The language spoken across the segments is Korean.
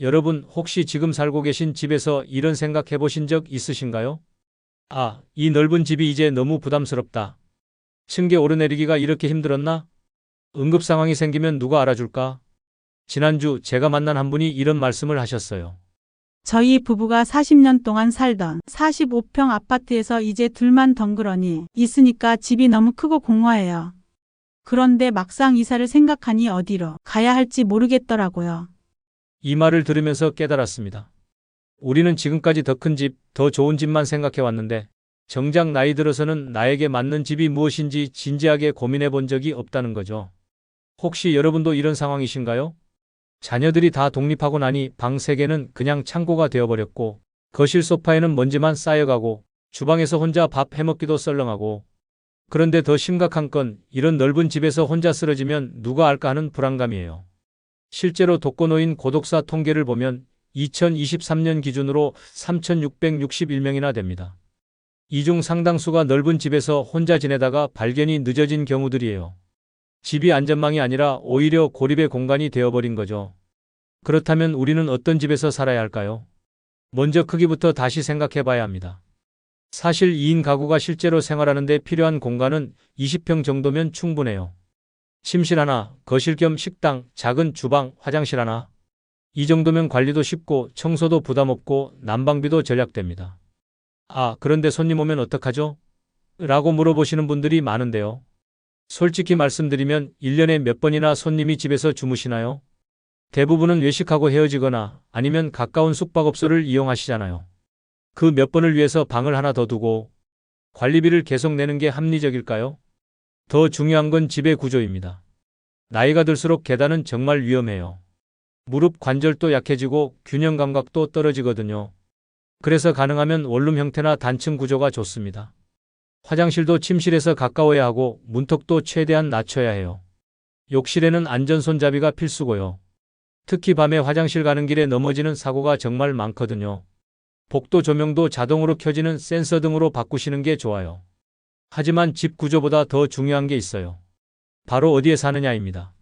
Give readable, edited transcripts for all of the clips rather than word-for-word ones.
여러분 혹시 지금 살고 계신 집에서 이런 생각 해보신 적 있으신가요? 아, 이 넓은 집이 이제 너무 부담스럽다. 층계 오르내리기가 이렇게 힘들었나? 응급 상황이 생기면 누가 알아줄까? 지난주 제가 만난 한 분이 이런 말씀을 하셨어요. 저희 부부가 40년 동안 살던 45평 아파트에서 이제 둘만 덩그러니 있으니까 집이 너무 크고 공허해요. 그런데 막상 이사를 생각하니 어디로 가야 할지 모르겠더라고요. 이 말을 들으면서 깨달았습니다. 우리는 지금까지 더 큰 집, 더 좋은 집만 생각해 왔는데 정작 나이 들어서는 나에게 맞는 집이 무엇인지 진지하게 고민해 본 적이 없다는 거죠. 혹시 여러분도 이런 상황이신가요? 자녀들이 다 독립하고 나니 방 3개는 그냥 창고가 되어버렸고 거실 소파에는 먼지만 쌓여가고 주방에서 혼자 밥 해먹기도 썰렁하고 그런데 더 심각한 건 이런 넓은 집에서 혼자 쓰러지면 누가 알까 하는 불안감이에요. 실제로 독거노인 고독사 통계를 보면 2023년 기준으로 3,661명이나 됩니다. 이 중 상당수가 넓은 집에서 혼자 지내다가 발견이 늦어진 경우들이에요. 집이 안전망이 아니라 오히려 고립의 공간이 되어버린 거죠. 그렇다면 우리는 어떤 집에서 살아야 할까요? 먼저 크기부터 다시 생각해 봐야 합니다. 사실 2인 가구가 실제로 생활하는 데 필요한 공간은 20평 정도면 충분해요. 침실 하나, 거실 겸 식당, 작은 주방, 화장실 하나. 이 정도면 관리도 쉽고 청소도 부담 없고 난방비도 절약됩니다. 아, 그런데 손님 오면 어떡하죠? 라고 물어보시는 분들이 많은데요. 솔직히 말씀드리면 1년에 몇 번이나 손님이 집에서 주무시나요? 대부분은 외식하고 헤어지거나 아니면 가까운 숙박업소를 이용하시잖아요. 그 몇 번을 위해서 방을 하나 더 두고 관리비를 계속 내는 게 합리적일까요? 더 중요한 건 집의 구조입니다. 나이가 들수록 계단은 정말 위험해요. 무릎 관절도 약해지고 균형 감각도 떨어지거든요. 그래서 가능하면 원룸 형태나 단층 구조가 좋습니다. 화장실도 침실에서 가까워야 하고 문턱도 최대한 낮춰야 해요. 욕실에는 안전 손잡이가 필수고요. 특히 밤에 화장실 가는 길에 넘어지는 사고가 정말 많거든요. 복도 조명도 자동으로 켜지는 센서 등으로 바꾸시는 게 좋아요. 하지만 집 구조보다 더 중요한 게 있어요. 바로 어디에 사느냐입니다.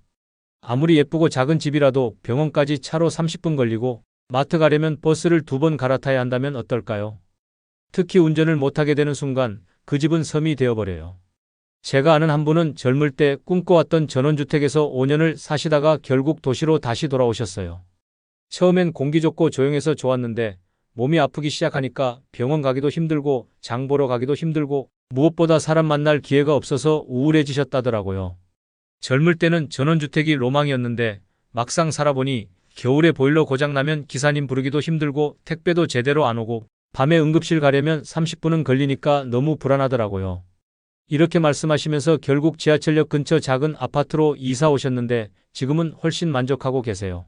아무리 예쁘고 작은 집이라도 병원까지 차로 30분 걸리고 마트 가려면 버스를 2번 갈아타야 한다면 어떨까요? 특히 운전을 못하게 되는 순간 그 집은 섬이 되어버려요. 제가 아는 한 분은 젊을 때 꿈꿔왔던 전원주택에서 5년을 사시다가 결국 도시로 다시 돌아오셨어요. 처음엔 공기 좋고 조용해서 좋았는데 몸이 아프기 시작하니까 병원 가기도 힘들고 장 보러 가기도 힘들고 무엇보다 사람 만날 기회가 없어서 우울해지셨다더라고요. 젊을 때는 전원주택이 로망이었는데 막상 살아보니 겨울에 보일러 고장나면 기사님 부르기도 힘들고 택배도 제대로 안 오고 밤에 응급실 가려면 30분은 걸리니까 너무 불안하더라고요. 이렇게 말씀하시면서 결국 지하철역 근처 작은 아파트로 이사 오셨는데 지금은 훨씬 만족하고 계세요.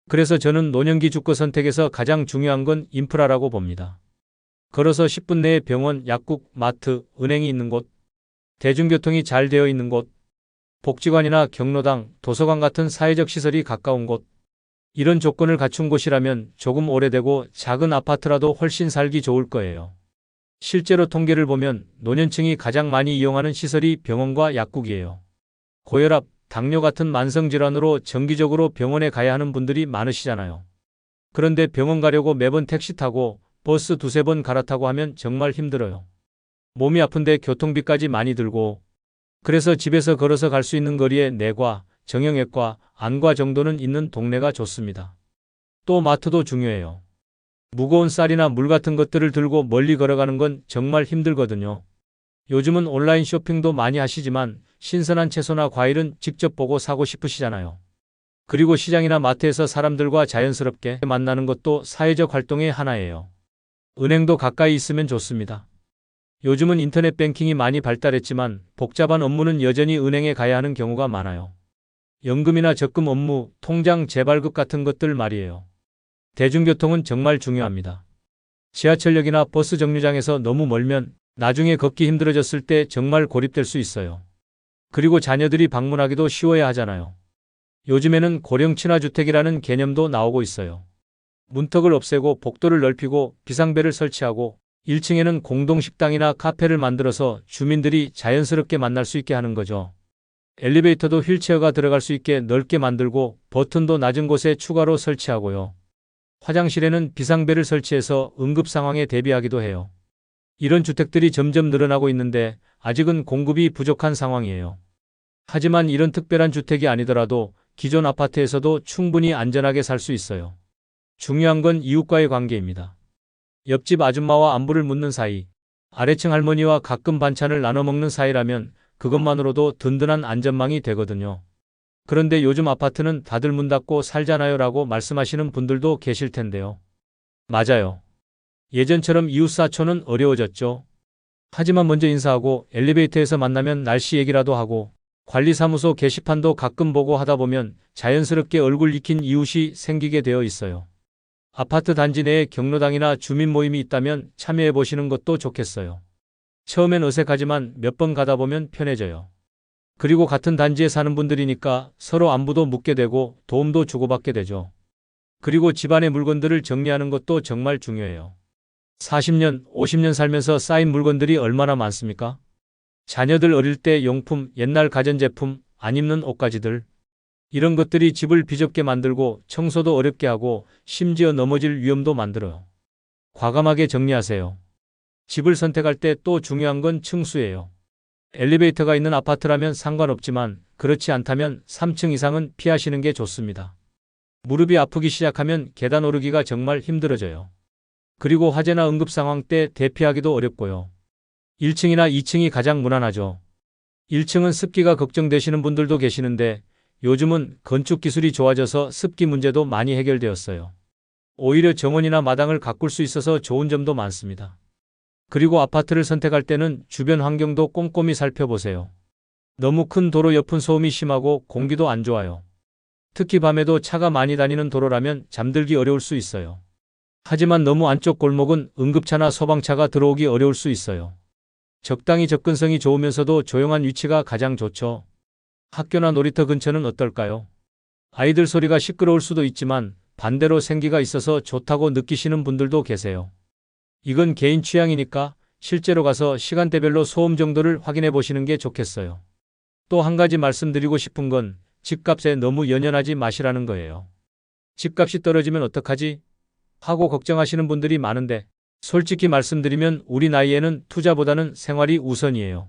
그래서 저는 노년기 주거 선택에서 가장 중요한 건 인프라라고 봅니다. 걸어서 10분 내에 병원, 약국, 마트, 은행이 있는 곳, 대중교통이 잘 되어 있는 곳, 복지관이나 경로당, 도서관 같은 사회적 시설이 가까운 곳, 이런 조건을 갖춘 곳이라면 조금 오래되고 작은 아파트라도 훨씬 살기 좋을 거예요. 실제로 통계를 보면 노년층이 가장 많이 이용하는 시설이 병원과 약국이에요. 고혈압, 당뇨 같은 만성질환으로 정기적으로 병원에 가야 하는 분들이 많으시잖아요. 그런데 병원 가려고 매번 택시 타고 버스 2~3번 갈아타고 하면 정말 힘들어요. 몸이 아픈데 교통비까지 많이 들고 그래서 집에서 걸어서 갈 수 있는 거리에 내과, 정형외과, 안과 정도는 있는 동네가 좋습니다. 또 마트도 중요해요. 무거운 쌀이나 물 같은 것들을 들고 멀리 걸어가는 건 정말 힘들거든요. 요즘은 온라인 쇼핑도 많이 하시지만 신선한 채소나 과일은 직접 보고 사고 싶으시잖아요. 그리고 시장이나 마트에서 사람들과 자연스럽게 만나는 것도 사회적 활동의 하나예요. 은행도 가까이 있으면 좋습니다. 요즘은 인터넷 뱅킹이 많이 발달했지만 복잡한 업무는 여전히 은행에 가야 하는 경우가 많아요. 연금이나 적금 업무, 통장 재발급 같은 것들 말이에요. 대중교통은 정말 중요합니다. 지하철역이나 버스 정류장에서 너무 멀면 나중에 걷기 힘들어졌을 때 정말 고립될 수 있어요. 그리고 자녀들이 방문하기도 쉬워야 하잖아요. 요즘에는 고령 친화주택이라는 개념도 나오고 있어요. 문턱을 없애고 복도를 넓히고 비상벨을 설치하고 1층에는 공동식당이나 카페를 만들어서 주민들이 자연스럽게 만날 수 있게 하는 거죠. 엘리베이터도 휠체어가 들어갈 수 있게 넓게 만들고 버튼도 낮은 곳에 추가로 설치하고요. 화장실에는 비상벨을 설치해서 응급 상황에 대비하기도 해요. 이런 주택들이 점점 늘어나고 있는데 아직은 공급이 부족한 상황이에요. 하지만 이런 특별한 주택이 아니더라도 기존 아파트에서도 충분히 안전하게 살 수 있어요. 중요한 건 이웃과의 관계입니다. 옆집 아줌마와 안부를 묻는 사이, 아래층 할머니와 가끔 반찬을 나눠 먹는 사이라면 그것만으로도 든든한 안전망이 되거든요. 그런데 요즘 아파트는 다들 문 닫고 살잖아요 라고 말씀하시는 분들도 계실 텐데요. 맞아요. 예전처럼 이웃사촌은 어려워졌죠. 하지만 먼저 인사하고 엘리베이터에서 만나면 날씨 얘기라도 하고 관리사무소 게시판도 가끔 보고 하다 보면 자연스럽게 얼굴 익힌 이웃이 생기게 되어 있어요. 아파트 단지 내에 경로당이나 주민 모임이 있다면 참여해 보시는 것도 좋겠어요. 처음엔 어색하지만 몇 번 가다 보면 편해져요. 그리고 같은 단지에 사는 분들이니까 서로 안부도 묻게 되고 도움도 주고받게 되죠. 그리고 집안의 물건들을 정리하는 것도 정말 중요해요. 40년, 50년 살면서 쌓인 물건들이 얼마나 많습니까? 자녀들 어릴 때 용품, 옛날 가전제품, 안 입는 옷가지들. 이런 것들이 집을 비좁게 만들고 청소도 어렵게 하고 심지어 넘어질 위험도 만들어요. 과감하게 정리하세요. 집을 선택할 때 또 중요한 건 층수예요. 엘리베이터가 있는 아파트라면 상관없지만 그렇지 않다면 3층 이상은 피하시는 게 좋습니다. 무릎이 아프기 시작하면 계단 오르기가 정말 힘들어져요. 그리고 화재나 응급 상황 때 대피하기도 어렵고요. 1층이나 2층이 가장 무난하죠. 1층은 습기가 걱정되시는 분들도 계시는데 요즘은 건축 기술이 좋아져서 습기 문제도 많이 해결되었어요. 오히려 정원이나 마당을 가꿀 수 있어서 좋은 점도 많습니다. 그리고 아파트를 선택할 때는 주변 환경도 꼼꼼히 살펴보세요. 너무 큰 도로 옆은 소음이 심하고 공기도 안 좋아요. 특히 밤에도 차가 많이 다니는 도로라면 잠들기 어려울 수 있어요. 하지만 너무 안쪽 골목은 응급차나 소방차가 들어오기 어려울 수 있어요. 적당히 접근성이 좋으면서도 조용한 위치가 가장 좋죠. 학교나 놀이터 근처는 어떨까요? 아이들 소리가 시끄러울 수도 있지만 반대로 생기가 있어서 좋다고 느끼시는 분들도 계세요. 이건 개인 취향이니까 실제로 가서 시간대별로 소음 정도를 확인해 보시는 게 좋겠어요. 또 한 가지 말씀드리고 싶은 건 집값에 너무 연연하지 마시라는 거예요. 집값이 떨어지면 어떡하지? 하고 걱정하시는 분들이 많은데 솔직히 말씀드리면 우리 나이에는 투자보다는 생활이 우선이에요.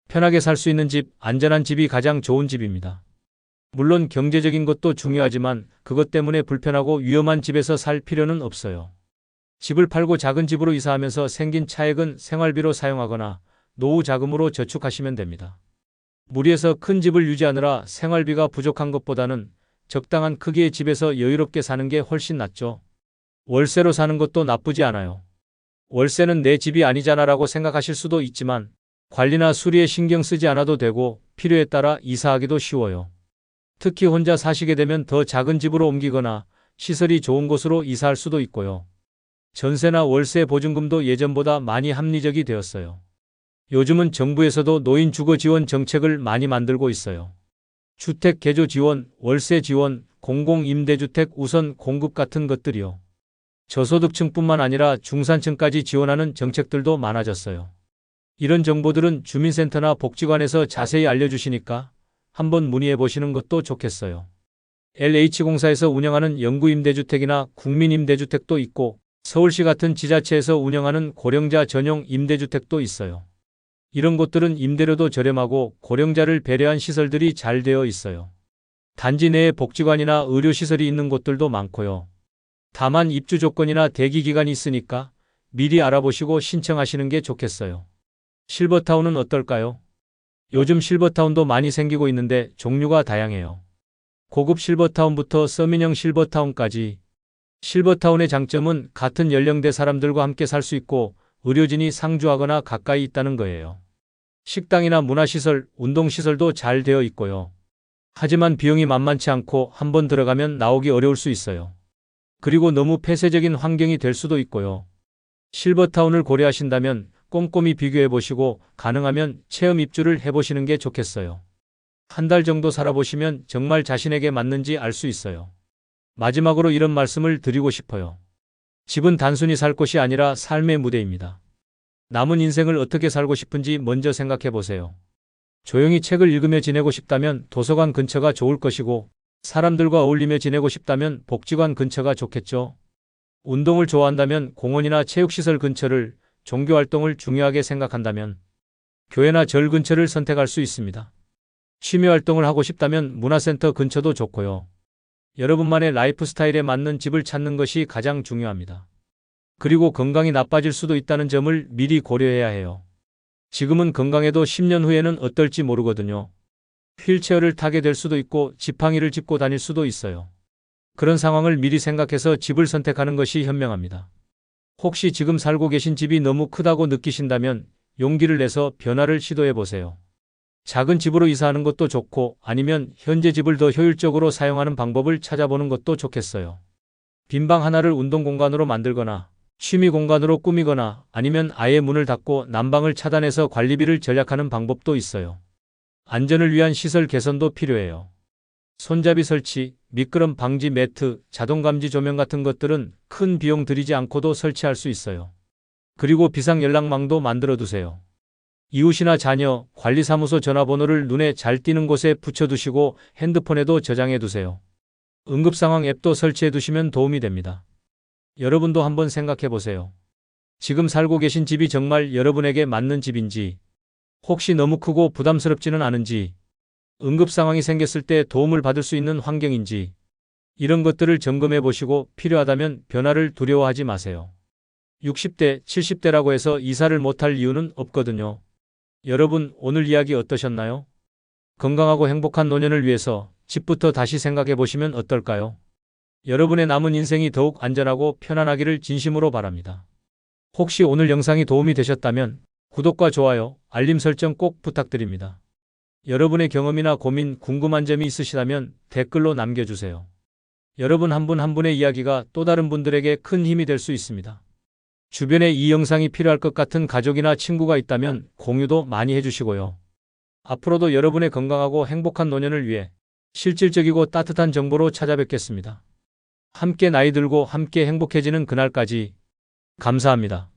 편하게 살 수 있는 집, 안전한 집이 가장 좋은 집입니다. 물론 경제적인 것도 중요하지만 그것 때문에 불편하고 위험한 집에서 살 필요는 없어요. 집을 팔고 작은 집으로 이사하면서 생긴 차액은 생활비로 사용하거나 노후 자금으로 저축하시면 됩니다. 무리해서 큰 집을 유지하느라 생활비가 부족한 것보다는 적당한 크기의 집에서 여유롭게 사는 게 훨씬 낫죠. 월세로 사는 것도 나쁘지 않아요. 월세는 내 집이 아니잖아라고 생각하실 수도 있지만 관리나 수리에 신경 쓰지 않아도 되고 필요에 따라 이사하기도 쉬워요. 특히 혼자 사시게 되면 더 작은 집으로 옮기거나 시설이 좋은 곳으로 이사할 수도 있고요. 전세나 월세 보증금도 예전보다 많이 합리적이 되었어요. 요즘은 정부에서도 노인 주거 지원 정책을 많이 만들고 있어요. 주택 개조 지원, 월세 지원, 공공임대주택 우선 공급 같은 것들이요. 저소득층뿐만 아니라 중산층까지 지원하는 정책들도 많아졌어요. 이런 정보들은 주민센터나 복지관에서 자세히 알려주시니까 한번 문의해 보시는 것도 좋겠어요. LH공사에서 운영하는 영구임대주택이나 국민임대주택도 있고 서울시 같은 지자체에서 운영하는 고령자 전용 임대주택도 있어요. 이런 곳들은 임대료도 저렴하고 고령자를 배려한 시설들이 잘 되어 있어요. 단지 내에 복지관이나 의료시설이 있는 곳들도 많고요. 다만 입주 조건이나 대기 기간이 있으니까 미리 알아보시고 신청하시는 게 좋겠어요. 실버타운은 어떨까요? 요즘 실버타운도 많이 생기고 있는데 종류가 다양해요. 고급 실버타운부터 서민형 실버타운까지. 실버타운의 장점은 같은 연령대 사람들과 함께 살 수 있고 의료진이 상주하거나 가까이 있다는 거예요. 식당이나 문화시설, 운동시설도 잘 되어 있고요. 하지만 비용이 만만치 않고 한번 들어가면 나오기 어려울 수 있어요. 그리고 너무 폐쇄적인 환경이 될 수도 있고요. 실버타운을 고려하신다면 꼼꼼히 비교해 보시고 가능하면 체험 입주를 해보시는 게 좋겠어요. 한 달 정도 살아보시면 정말 자신에게 맞는지 알 수 있어요. 마지막으로 이런 말씀을 드리고 싶어요. 집은 단순히 살 곳이 아니라 삶의 무대입니다. 남은 인생을 어떻게 살고 싶은지 먼저 생각해 보세요. 조용히 책을 읽으며 지내고 싶다면 도서관 근처가 좋을 것이고 사람들과 어울리며 지내고 싶다면 복지관 근처가 좋겠죠. 운동을 좋아한다면 공원이나 체육시설 근처를, 종교활동을 중요하게 생각한다면 교회나 절 근처를 선택할 수 있습니다. 취미활동을 하고 싶다면 문화센터 근처도 좋고요. 여러분만의 라이프 스타일에 맞는 집을 찾는 것이 가장 중요합니다. 그리고 건강이 나빠질 수도 있다는 점을 미리 고려해야 해요. 지금은 건강해도 10년 후에는 어떨지 모르거든요. 휠체어를 타게 될 수도 있고 지팡이를 짚고 다닐 수도 있어요. 그런 상황을 미리 생각해서 집을 선택하는 것이 현명합니다. 혹시 지금 살고 계신 집이 너무 크다고 느끼신다면 용기를 내서 변화를 시도해 보세요. 작은 집으로 이사하는 것도 좋고 아니면 현재 집을 더 효율적으로 사용하는 방법을 찾아보는 것도 좋겠어요. 빈방 하나를 운동 공간으로 만들거나 취미 공간으로 꾸미거나 아니면 아예 문을 닫고 난방을 차단해서 관리비를 절약하는 방법도 있어요. 안전을 위한 시설 개선도 필요해요. 손잡이 설치, 미끄럼 방지 매트, 자동 감지 조명 같은 것들은 큰 비용 들이지 않고도 설치할 수 있어요. 그리고 비상 연락망도 만들어 두세요. 이웃이나 자녀, 관리사무소 전화번호를 눈에 잘 띄는 곳에 붙여두시고 핸드폰에도 저장해 두세요. 응급상황 앱도 설치해 두시면 도움이 됩니다. 여러분도 한번 생각해 보세요. 지금 살고 계신 집이 정말 여러분에게 맞는 집인지, 혹시 너무 크고 부담스럽지는 않은지, 응급상황이 생겼을 때 도움을 받을 수 있는 환경인지, 이런 것들을 점검해 보시고 필요하다면 변화를 두려워하지 마세요. 60대, 70대라고 해서 이사를 못할 이유는 없거든요. 여러분, 오늘 이야기 어떠셨나요? 건강하고 행복한 노년을 위해서 집부터 다시 생각해 보시면 어떨까요? 여러분의 남은 인생이 더욱 안전하고 편안하기를 진심으로 바랍니다. 혹시 오늘 영상이 도움이 되셨다면 구독과 좋아요, 알림 설정 꼭 부탁드립니다. 여러분의 경험이나 고민, 궁금한 점이 있으시다면 댓글로 남겨주세요. 여러분 한 분 한 분의 이야기가 또 다른 분들에게 큰 힘이 될 수 있습니다. 주변에 이 영상이 필요할 것 같은 가족이나 친구가 있다면 공유도 많이 해주시고요. 앞으로도 여러분의 건강하고 행복한 노년을 위해 실질적이고 따뜻한 정보로 찾아뵙겠습니다. 함께 나이 들고 함께 행복해지는 그날까지 감사합니다.